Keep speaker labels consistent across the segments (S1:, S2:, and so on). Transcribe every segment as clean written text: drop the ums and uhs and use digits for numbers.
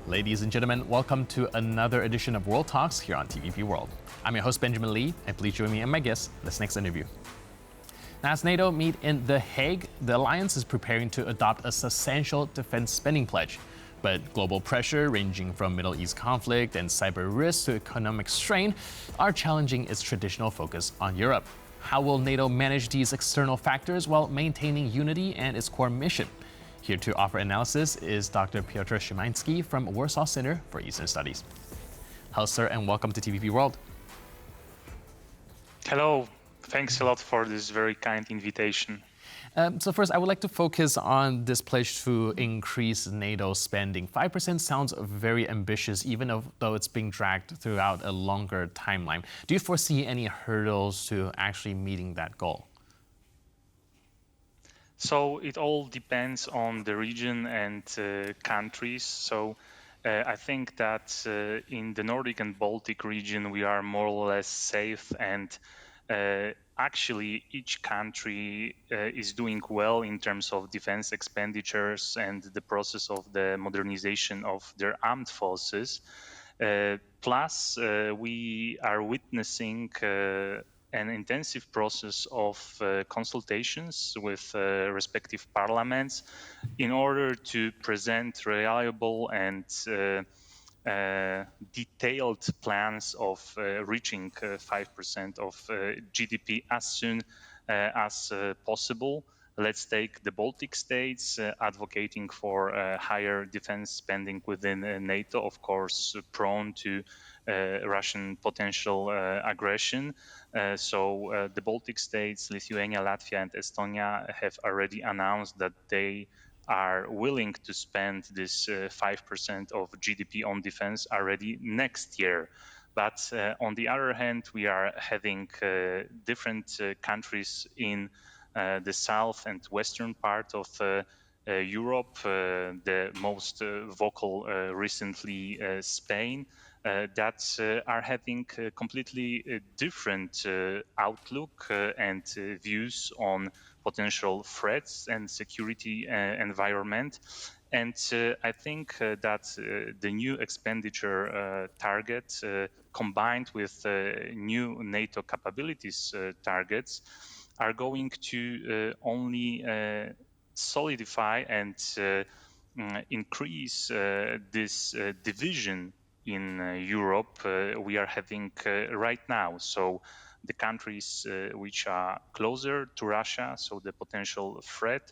S1: Ladies and gentlemen, welcome to another edition of World Talks here on TVP World. I'm your host, Benjamin Lee, and please join me and my guest in this next interview. Now, as NATO meet in The Hague, the alliance is preparing to adopt a substantial defense spending pledge. But global pressure, ranging from Middle East conflict and cyber risks to economic strain, are challenging its traditional focus on Europe. How will NATO manage these external factors while maintaining unity and its core mission? Here to offer analysis is Dr. Piotr Szymański from Warsaw Center for Eastern Studies. Hello, sir, and welcome to TVP World.
S2: Hello. Thanks a lot for this very kind invitation.
S1: So first, I would like to focus on this pledge to increase NATO spending. 5% sounds very ambitious, even though it's being dragged throughout a longer timeline. Do you foresee any hurdles to actually meeting that goal?
S2: So it all depends on the region and countries. So I think that in the Nordic and Baltic region, we are more or less safe, and actually each country is doing well in terms of defense expenditures and the process of the modernization of their armed forces. Plus, we are witnessing an intensive process of consultations with respective parliaments in order to present reliable and detailed plans of reaching 5% of GDP as soon as possible. Let's take the Baltic states advocating for higher defense spending within NATO, of course, prone to Russian potential aggression. So the Baltic states, Lithuania, Latvia, and Estonia have already announced that they are willing to spend this 5% of GDP on defense already next year. But on the other hand, we are having different countries in the south and western part of Europe, the most vocal recently Spain, that are having a completely different outlook and views on potential threats and security environment. And I think that the new expenditure target combined with new NATO capabilities targets are going to only solidify and increase this division in Europe we are having right now. So the countries which are closer to Russia, so the potential threat,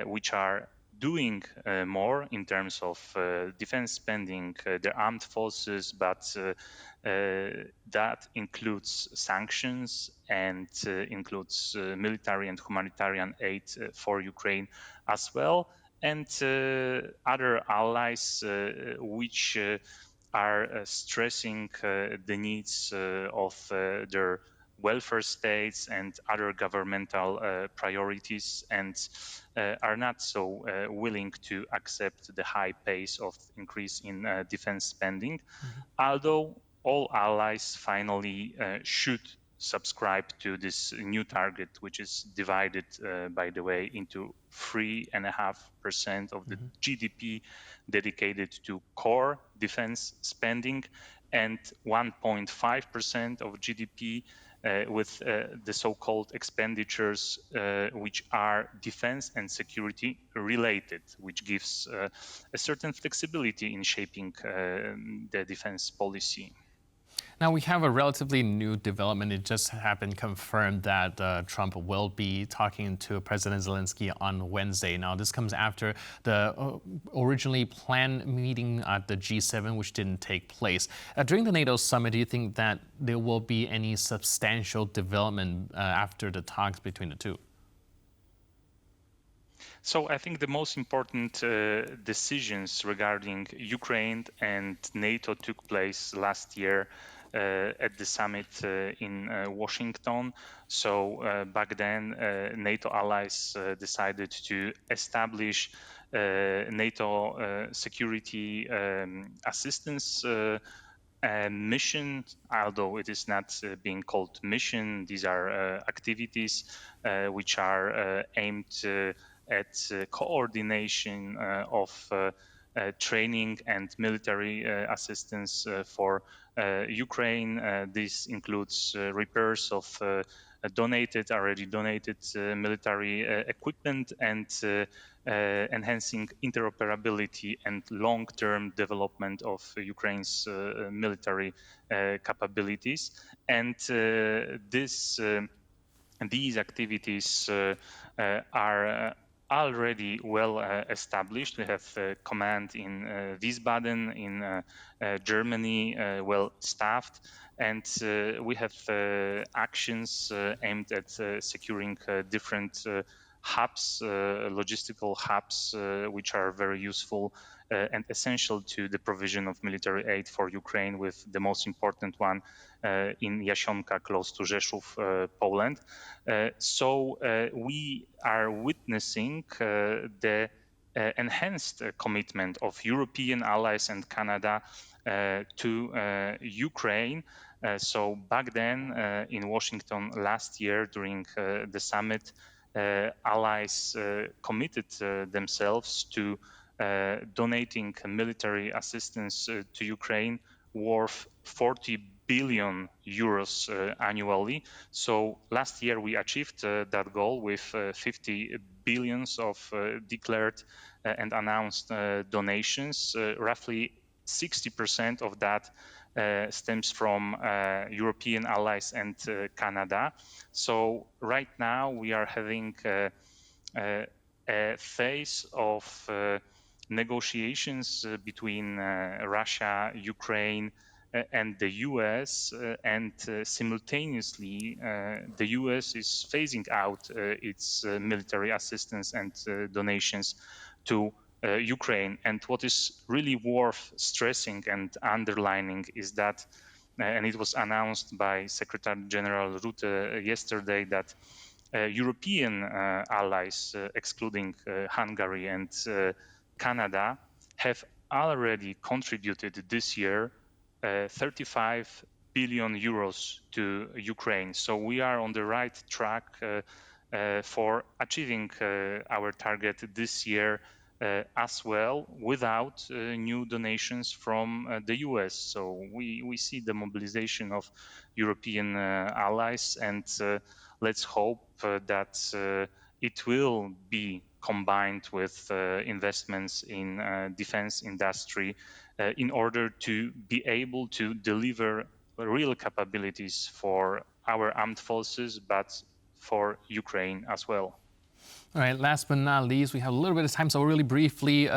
S2: which are doing more in terms of defense spending, their armed forces, but that includes sanctions and includes military and humanitarian aid for Ukraine as well, and other allies which are stressing the needs of their welfare states and other governmental priorities, and are not so willing to accept the high pace of increase in defense spending, although all allies finally should subscribe to this new target, which is divided, by the way, into 3.5% of the GDP dedicated to core defense spending and 1.5% of GDP with the so-called expenditures which are defense and security related, which gives a certain flexibility in shaping the defense policy.
S1: Now, we have a relatively new development. It just happened confirmed that Trump will be talking to President Zelensky on Wednesday. Now, this comes after the originally planned meeting at the G7, which didn't take place. During the NATO summit, do you think that there will be any substantial development after the talks between the two?
S2: So I think the most important decisions regarding Ukraine and NATO took place last year at the summit in Washington. So back then, NATO allies decided to establish NATO security assistance mission, although it is not being called mission. These are activities which are aimed at coordination of training and military assistance for Ukraine. This includes repairs of already donated military equipment and enhancing interoperability and long-term development of Ukraine's military capabilities. And these activities are already well established. We have command in Wiesbaden, in Germany, well staffed, and we have actions aimed at securing different hubs, logistical hubs, which are very useful and essential to the provision of military aid for Ukraine, with the most important one in Jasionka, close to Rzeszów, Poland. So we are witnessing the enhanced commitment of European allies and Canada to Ukraine. So back then in Washington last year during the summit, allies committed themselves to donating military assistance to Ukraine worth 40 billion euros annually. So last year we achieved that goal with 50 billions of declared and announced donations. Roughly 60% of that stems from European allies and Canada. So right now we are having a phase of negotiations between Russia, Ukraine, and the US, and simultaneously the US is phasing out its military assistance and donations to Ukraine. And what is really worth stressing and underlining is that, and it was announced by Secretary General Rutte yesterday, that European allies, excluding Hungary and Canada, have already contributed this year 35 billion euros to Ukraine. So we are on the right track for achieving our target this year as well, without new donations from the US. So we see the mobilization of European allies, and let's hope that it will be combined with investments in defense industry in order to be able to deliver real capabilities for our armed forces, but for Ukraine as well.
S1: All right, last but not least, we have a little bit of time, so really briefly,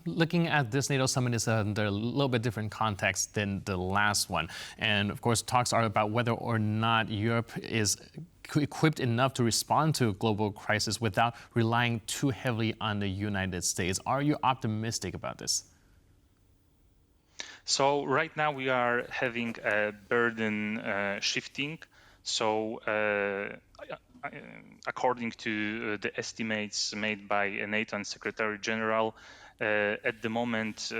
S1: looking at this NATO summit is under a little bit different context than the last one. And of course, talks are about whether or not Europe is equipped enough to respond to a global crisis without relying too heavily on the United States. Are you optimistic about this?
S2: So right now we are having a burden shifting. So according to the estimates made by NATO and Secretary General, at the moment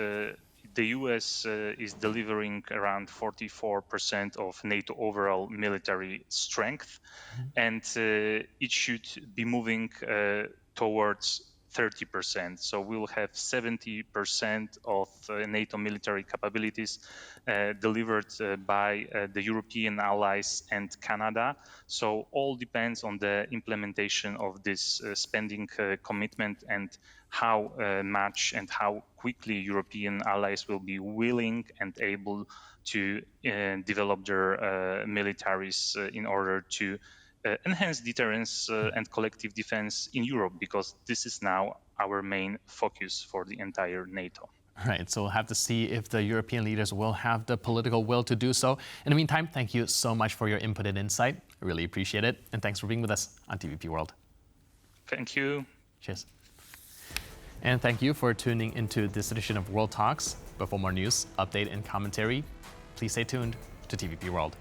S2: the US is delivering around 44% of NATO overall military strength, and it should be moving towards 30%. So we'll have 70% of NATO military capabilities delivered by the European allies and Canada. So all depends on the implementation of this spending commitment and how much and how quickly European allies will be willing and able to develop their militaries in order to enhance deterrence and collective defense in Europe, because this is now our main focus for the entire NATO.
S1: Right, so we'll have to see if the European leaders will have the political will to do so. In the meantime, thank you so much for your input and insight. I really appreciate it. And thanks for being with us on TVP World.
S2: Thank you.
S1: Cheers. And thank you for tuning into this edition of World Talks. But for more news, update, and commentary, please stay tuned to TVP World.